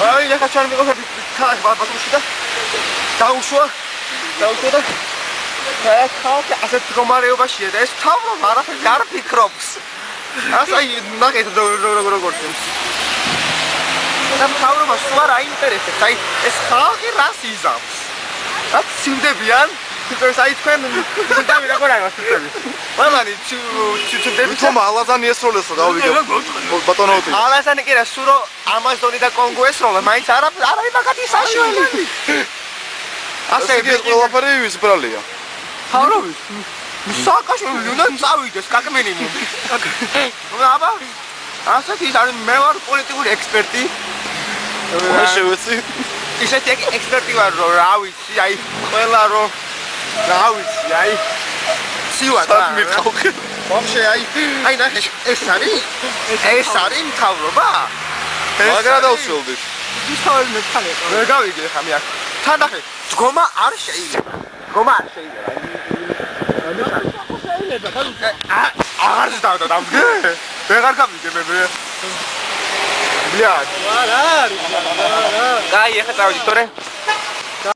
აი, ახლა ჩვენ მიყავთ ქალაქ ბაბათუმში და დაუშვა და ქალაქი ასეთ მდგომარეობაშია და ეს თავრობ არაფერს არ ფიქრობს. აი, ნახეთ როგორ წემს. და თავრობა სულ არ აინტერესებს. აი, ეს ხალხი რას იზამს? რა ცივდებიან? აი თქვენ ცივდები როგორ არის ცივდები? მამანი ცივდები თომ ალაზანი ესროლესო გავიგე. ბატონოთი. ალაზანი კი რა სურო ამაზონი და კონგო ესროლა, მაინც არ არის მაგათი საშუალო. ასე ყველაფერი ვის ბრალია? თავრობის. სააკაშვილი უნდა წავიდეს კაკმენინი. აბა ასეთი არის მე ვარ პოლიტიკური ექსპერტი. შევეცი. ისეთი ექსპერტი ვარ რომ რა ვიცი, აი ყველა რომ რა ვიცი, აი ცივა და მიყავხე. ვაფშე აი ნახე ეს არის მთავრობა? მაგრა დავსველდი. ის თავი მე ხალხო. ვერ გავიგე ხა მე აქ. თან ნახე, დგომა არ შეიძლება. დგომა არ შეიძლება. აღარ დავდა დამდგე? ვეღარ გავიგე მე. ბლიად. არა. გაი ახლა წავედი თორე.